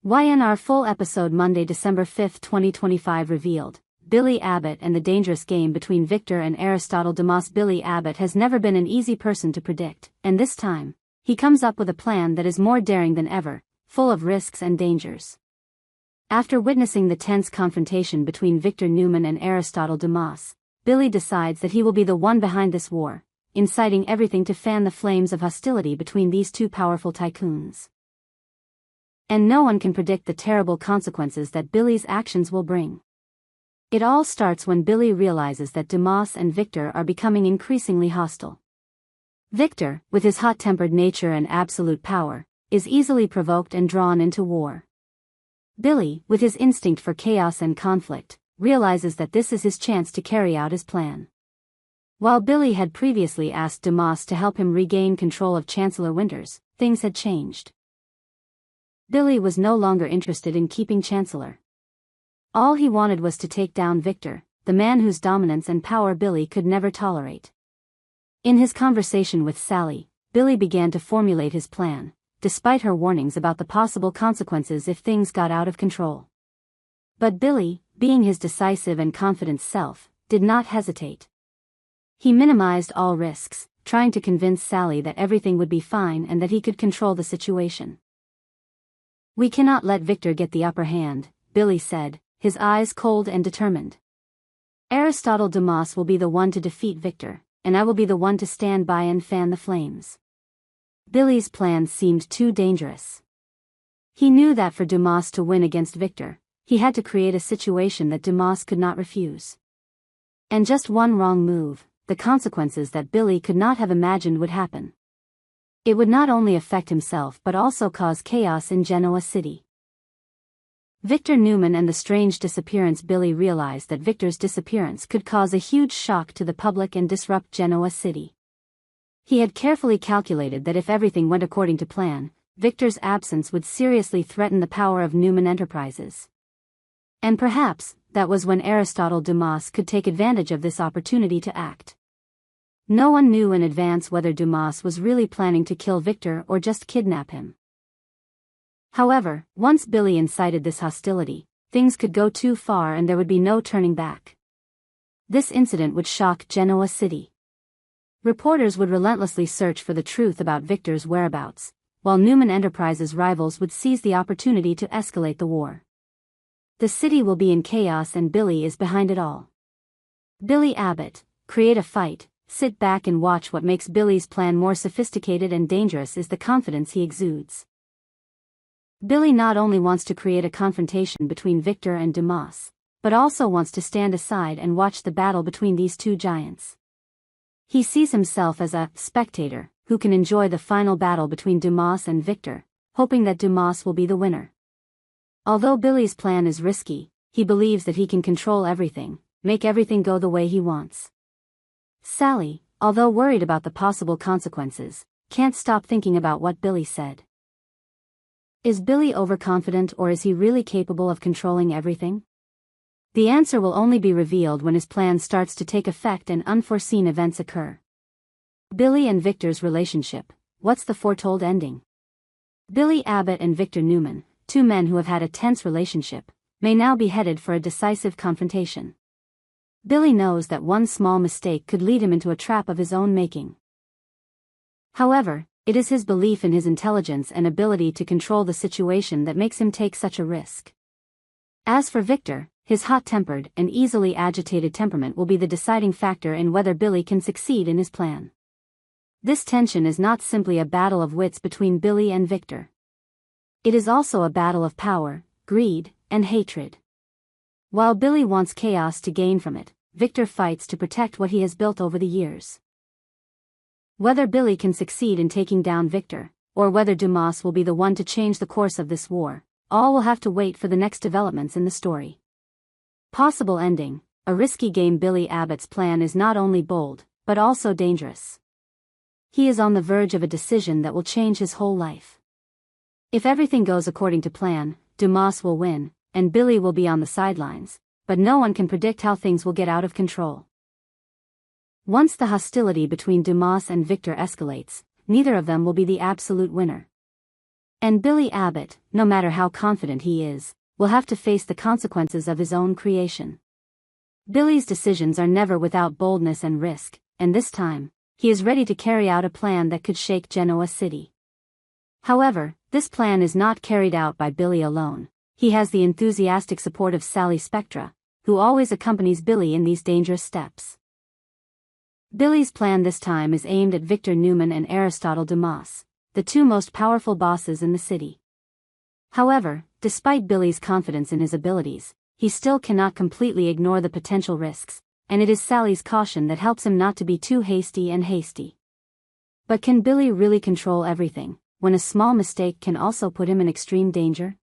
YNR full episode Monday, December 5, 2025 revealed. Billy Abbott and the dangerous game between Victor and Aristotle. Dumas. Billy Abbott has never been an easy person to predict, and this time, he comes up with a plan that is more daring than ever, full of risks and dangers. After witnessing the tense confrontation between Victor Newman and Aristotle Dumas, Billy decides that he will be the one behind this war, inciting everything to fan the flames of hostility between these two powerful tycoons. And no one can predict the terrible consequences that Billy's actions will bring. It all starts when Billy realizes that Dumas and Victor are becoming increasingly hostile. Victor, with his hot-tempered nature and absolute power, is easily provoked and drawn into war. Billy, with his instinct for chaos and conflict, realizes that this is his chance to carry out his plan. While Billy had previously asked Dumas to help him regain control of Chancellor-Winters, things had changed. Billy was no longer interested in keeping Chancellor. All he wanted was to take down Victor, the man whose dominance and power Billy could never tolerate. In his conversation with Sally, Billy began to formulate his plan, despite her warnings about the possible consequences if things got out of control. But Billy, being his decisive and confident self, did not hesitate. He minimized all risks, trying to convince Sally that everything would be fine and that he could control the situation. "We cannot let Victor get the upper hand," Billy said, his eyes cold and determined. "Aristotle Dumas will be the one to defeat Victor, and I will be the one to stand by and fan the flames." Billy's plan seemed too dangerous. He knew that for Dumas to win against Victor, he had to create a situation that Dumas could not refuse. And just one wrong move, the consequences that Billy could not have imagined would happen. It would not only affect himself but also cause chaos in Genoa City. Victor Newman and the strange disappearance. Billy realized that Victor's disappearance could cause a huge shock to the public and disrupt Genoa City. He had carefully calculated that if everything went according to plan, Victor's absence would seriously threaten the power of Newman Enterprises. And perhaps, that was when Aristotle Dumas could take advantage of this opportunity to act. No one knew in advance whether Dumas was really planning to kill Victor or just kidnap him. However, once Billy incited this hostility, things could go too far and there would be no turning back. This incident would shock Genoa City. Reporters would relentlessly search for the truth about Victor's whereabouts, while Newman Enterprises' rivals would seize the opportunity to escalate the war. The city will be in chaos and Billy is behind it all. Billy Abbott, create a fight. Sit back and watch. What makes Billy's plan more sophisticated and dangerous is the confidence he exudes. Billy not only wants to create a confrontation between Victor and Dumas, but also wants to stand aside and watch the battle between these two giants. He sees himself as a spectator who can enjoy the final battle between Dumas and Victor, hoping that Dumas will be the winner. Although Billy's plan is risky, he believes that he can control everything, make everything go the way he wants. Sally, although worried about the possible consequences, can't stop thinking about what Billy said. Is Billy overconfident or is he really capable of controlling everything? The answer will only be revealed when his plan starts to take effect and unforeseen events occur. Billy and Victor's relationship, what's the foretold ending? Billy Abbott and Victor Newman, two men who have had a tense relationship, may now be headed for a decisive confrontation. Billy knows that one small mistake could lead him into a trap of his own making. However, it is his belief in his intelligence and ability to control the situation that makes him take such a risk. As for Victor, his hot-tempered and easily agitated temperament will be the deciding factor in whether Billy can succeed in his plan. This tension is not simply a battle of wits between Billy and Victor. It is also a battle of power, greed, and hatred. While Billy wants chaos to gain from it, Victor fights to protect what he has built over the years. Whether Billy can succeed in taking down Victor, or whether Dumas will be the one to change the course of this war, all will have to wait for the next developments in the story. Possible ending: a risky game. Billy Abbott's plan is not only bold, but also dangerous. He is on the verge of a decision that will change his whole life. If everything goes according to plan, Dumas will win, and Billy will be on the sidelines, but no one can predict how things will get out of control. Once the hostility between Dumas and Victor escalates, neither of them will be the absolute winner. And Billy Abbott, no matter how confident he is, will have to face the consequences of his own creation. Billy's decisions are never without boldness and risk, and this time, he is ready to carry out a plan that could shake Genoa City. However, this plan is not carried out by Billy alone. He has the enthusiastic support of Sally Spectra, who always accompanies Billy in these dangerous steps. Billy's plan this time is aimed at Victor Newman and Aristotle Dumas, the two most powerful bosses in the city. However, despite Billy's confidence in his abilities, he still cannot completely ignore the potential risks, and it is Sally's caution that helps him not to be too hasty. But can Billy really control everything, when a small mistake can also put him in extreme danger?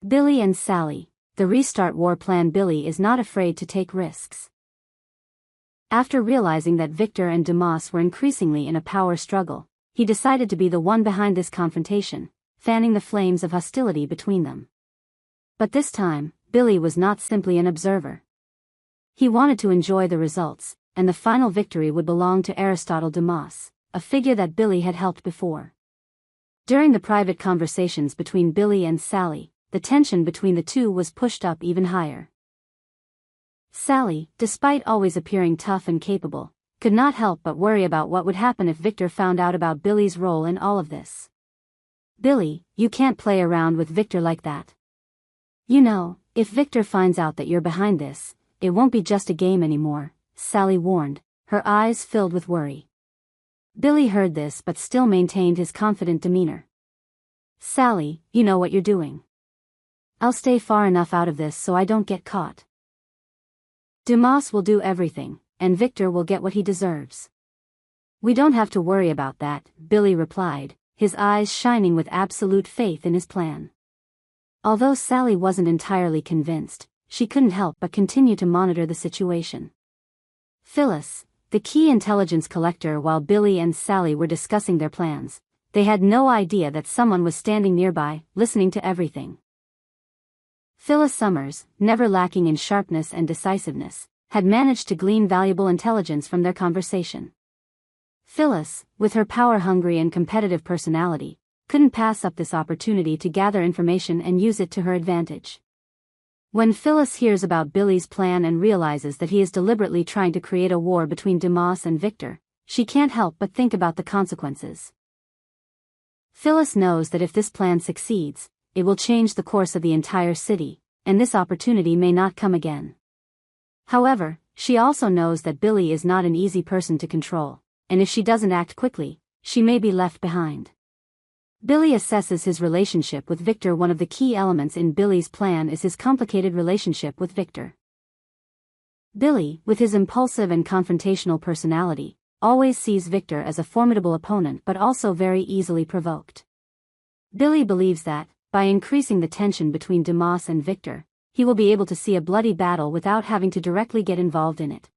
Billy and Sally, the Restart War plan. Billy is not afraid to take risks. After realizing that Victor and Dumas were increasingly in a power struggle, he decided to be the one behind this confrontation, fanning the flames of hostility between them. But this time, Billy was not simply an observer. He wanted to enjoy the results, and the final victory would belong to Aristotle Dumas, a figure that Billy had helped before. During the private conversations between Billy and Sally, the tension between the two was pushed up even higher. Sally, despite always appearing tough and capable, could not help but worry about what would happen if Victor found out about Billy's role in all of this. "Billy, you can't play around with Victor like that. You know, if Victor finds out that you're behind this, it won't be just a game anymore," Sally warned, her eyes filled with worry. Billy heard this but still maintained his confident demeanor. "Sally, you know what you're doing. I'll stay far enough out of this so I don't get caught. Dumas will do everything, and Victor will get what he deserves." "We don't have to worry about that," Billy replied, his eyes shining with absolute faith in his plan. Although Sally wasn't entirely convinced, she couldn't help but continue to monitor the situation. Phyllis, the key intelligence collector. While Billy and Sally were discussing their plans, they had no idea that someone was standing nearby, listening to everything. Phyllis Summers, never lacking in sharpness and decisiveness, had managed to glean valuable intelligence from their conversation. Phyllis, with her power-hungry and competitive personality, couldn't pass up this opportunity to gather information and use it to her advantage. When Phyllis hears about Billy's plan and realizes that he is deliberately trying to create a war between Dumas and Victor, she can't help but think about the consequences. Phyllis knows that if this plan succeeds, it will change the course of the entire city, and this opportunity may not come again. However, she also knows that Billy is not an easy person to control, and if she doesn't act quickly, she may be left behind. Billy assesses his relationship with Victor. One of the key elements in Billy's plan is his complicated relationship with Victor. Billy, with his impulsive and confrontational personality, always sees Victor as a formidable opponent but also very easily provoked. Billy believes that, by increasing the tension between Dumas and Victor, he will be able to see a bloody battle without having to directly get involved in it.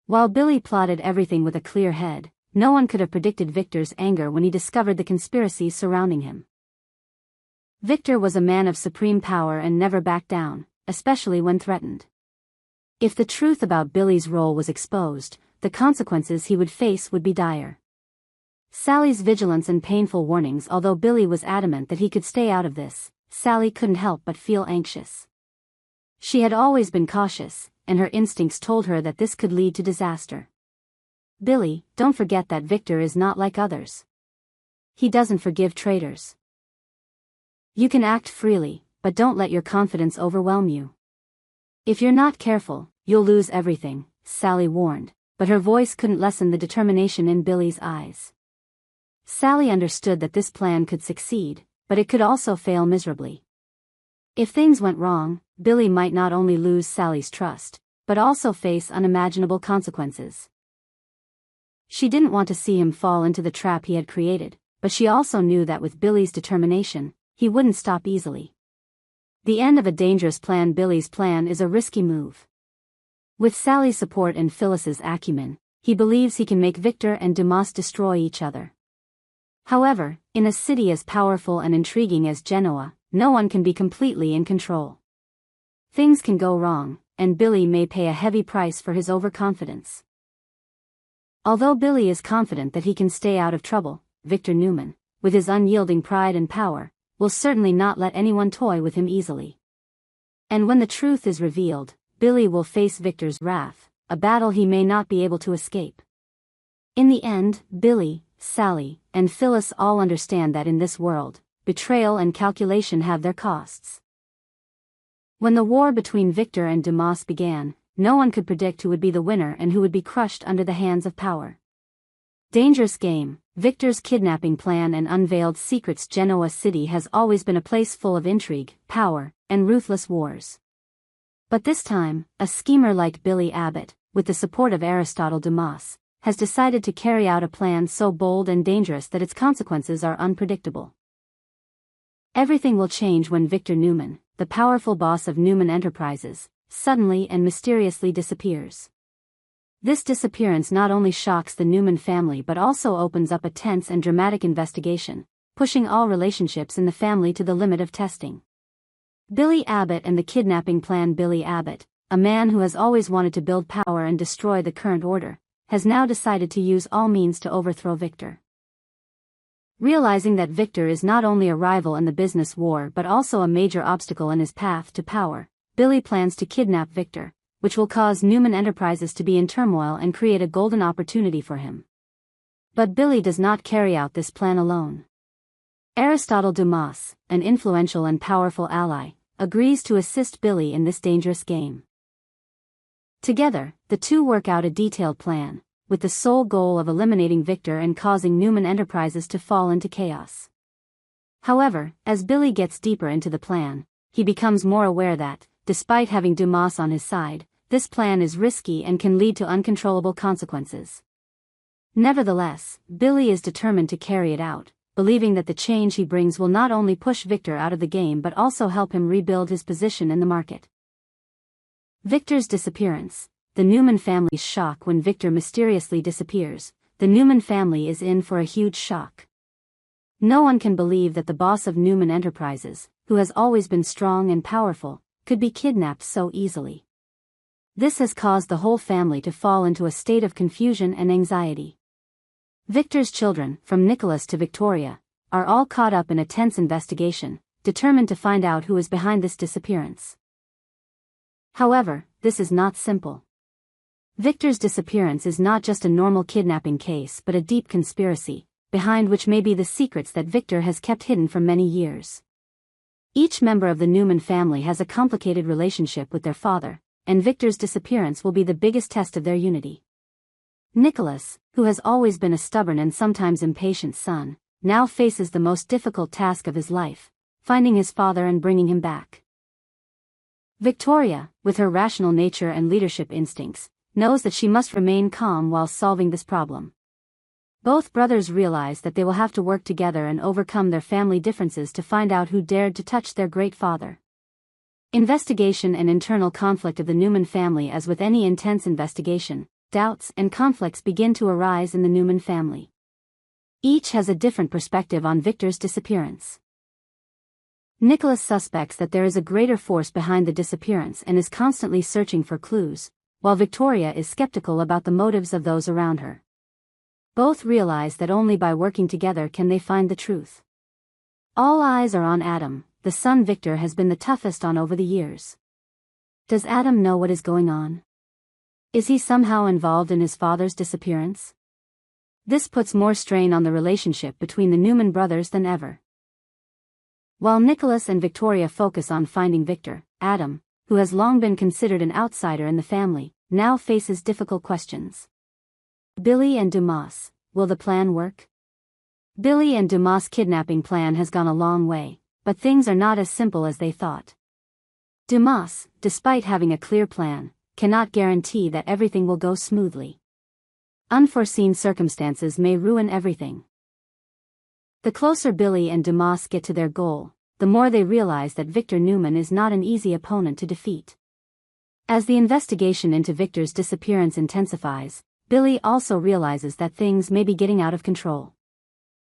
While Billy plotted everything with a clear head, no one could have predicted Victor's anger when he discovered the conspiracies surrounding him. Victor was a man of supreme power and never backed down, especially when threatened. If the truth about Billy's role was exposed, the consequences he would face would be dire. Sally's vigilance and painful warnings. Although Billy was adamant that he could stay out of this, Sally couldn't help but feel anxious. She had always been cautious, and her instincts told her that this could lead to disaster. "Billy, don't forget that Victor is not like others. He doesn't forgive traitors. You can act freely, but don't let your confidence overwhelm you. If you're not careful, you'll lose everything," Sally warned, but her voice couldn't lessen the determination in Billy's eyes. Sally understood that this plan could succeed, but it could also fail miserably. If things went wrong, Billy might not only lose Sally's trust, but also face unimaginable consequences. She didn't want to see him fall into the trap he had created, but she also knew that with Billy's determination, he wouldn't stop easily. The end of a dangerous plan. Billy's plan is a risky move. With Sally's support and Phyllis's acumen, he believes he can make Victor and Dumas destroy each other. However, in a city as powerful and intriguing as Genoa, no one can be completely in control. Things can go wrong, and Billy may pay a heavy price for his overconfidence. Although Billy is confident that he can stay out of trouble, Victor Newman, with his unyielding pride and power, will certainly not let anyone toy with him easily. And when the truth is revealed, Billy will face Victor's wrath, a battle he may not be able to escape. In the end, Billy, Sally, and Phyllis all understand that in this world, betrayal and calculation have their costs. When the war between Victor and Dumas began, no one could predict who would be the winner and who would be crushed under the hands of power. Dangerous game, Victor's kidnapping plan and unveiled secrets. Genoa City has always been a place full of intrigue, power, and ruthless wars. But this time, a schemer like Billy Abbott, with the support of Aristotle Dumas, has decided to carry out a plan so bold and dangerous that its consequences are unpredictable. Everything will change when Victor Newman, the powerful boss of Newman Enterprises, suddenly and mysteriously disappears. This disappearance not only shocks the Newman family but also opens up a tense and dramatic investigation, pushing all relationships in the family to the limit of testing. Billy Abbott and the kidnapping plan. Billy Abbott, a man who has always wanted to build power and destroy the current order, has now decided to use all means to overthrow Victor. Realizing that Victor is not only a rival in the business war but also a major obstacle in his path to power, Billy plans to kidnap Victor, which will cause Newman Enterprises to be in turmoil and create a golden opportunity for him. But Billy does not carry out this plan alone. Aristotle Dumas, an influential and powerful ally, agrees to assist Billy in this dangerous game. Together, the two work out a detailed plan, with the sole goal of eliminating Victor and causing Newman Enterprises to fall into chaos. However, as Billy gets deeper into the plan, he becomes more aware that, despite having Dumas on his side, this plan is risky and can lead to uncontrollable consequences. Nevertheless, Billy is determined to carry it out, believing that the change he brings will not only push Victor out of the game but also help him rebuild his position in the market. Victor's disappearance. The Newman family's shock. When Victor mysteriously disappears, the Newman family is in for a huge shock. No one can believe that the boss of Newman Enterprises, who has always been strong and powerful, could be kidnapped so easily. This has caused the whole family to fall into a state of confusion and anxiety. Victor's children, from Nicholas to Victoria, are all caught up in a tense investigation, determined to find out who is behind this disappearance. However, this is not simple. Victor's disappearance is not just a normal kidnapping case but a deep conspiracy, behind which may be the secrets that Victor has kept hidden for many years. Each member of the Newman family has a complicated relationship with their father, and Victor's disappearance will be the biggest test of their unity. Nicholas, who has always been a stubborn and sometimes impatient son, now faces the most difficult task of his life, finding his father and bringing him back. Victoria, with her rational nature and leadership instincts, knows that she must remain calm while solving this problem. Both brothers realize that they will have to work together and overcome their family differences to find out who dared to touch their great father. Investigation and internal conflict of the Newman family. As with any intense investigation, doubts and conflicts begin to arise in the Newman family. Each has a different perspective on Victor's disappearance. Nicholas suspects that there is a greater force behind the disappearance and is constantly searching for clues, while Victoria is skeptical about the motives of those around her. Both realize that only by working together can they find the truth. All eyes are on Adam. The son Victor has been the toughest on over the years. Does Adam know what is going on? Is he somehow involved in his father's disappearance? This puts more strain on the relationship between the Newman brothers than ever. While Nicholas and Victoria focus on finding Victor, Adam, who has long been considered an outsider in the family, now faces difficult questions. Billy and Dumas, will the plan work? Billy and Dumas' kidnapping plan has gone a long way, but things are not as simple as they thought. Dumas, despite having a clear plan, cannot guarantee that everything will go smoothly. Unforeseen circumstances may ruin everything. The closer Billy and Dumas get to their goal, the more they realize that Victor Newman is not an easy opponent to defeat. As the investigation into Victor's disappearance intensifies, Billy also realizes that things may be getting out of control.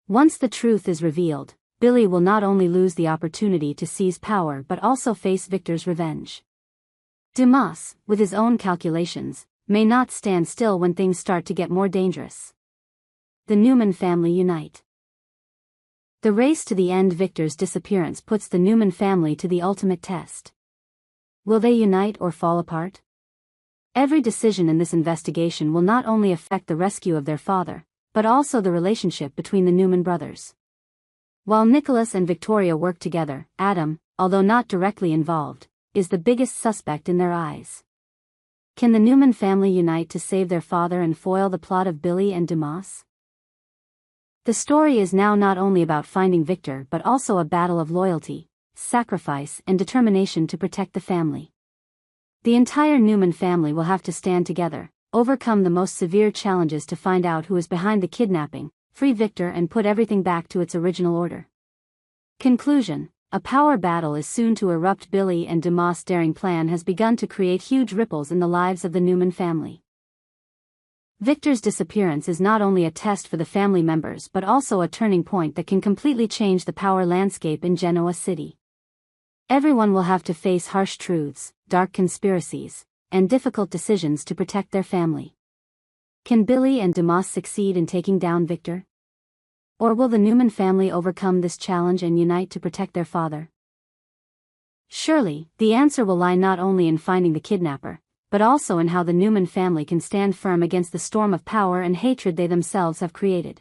Once the truth is revealed, Billy will not only lose the opportunity to seize power but also face Victor's revenge. Dumas, with his own calculations, may not stand still when things start to get more dangerous. The Newman family unite. The race to the end. Victor's disappearance puts the Newman family to the ultimate test. Will they unite or fall apart? Every decision in this investigation will not only affect the rescue of their father, but also the relationship between the Newman brothers. While Nicholas and Victoria work together, Adam, although not directly involved, is the biggest suspect in their eyes. Can the Newman family unite to save their father and foil the plot of Billy and Dumas? The story is now not only about finding Victor but also a battle of loyalty, sacrifice, and determination to protect the family. The entire Newman family will have to stand together, overcome the most severe challenges to find out who is behind the kidnapping, free Victor, and put everything back to its original order. Conclusion: a power battle is soon to erupt. Billy and Dumas' daring plan has begun to create huge ripples in the lives of the Newman family. Victor's disappearance is not only a test for the family members but also a turning point that can completely change the power landscape in Genoa City. Everyone will have to face harsh truths, dark conspiracies, and difficult decisions to protect their family. Can Billy and Dumas succeed in taking down Victor? Or will the Newman family overcome this challenge and unite to protect their father? Surely, the answer will lie not only in finding the kidnapper, but also in how the Newman family can stand firm against the storm of power and hatred they themselves have created.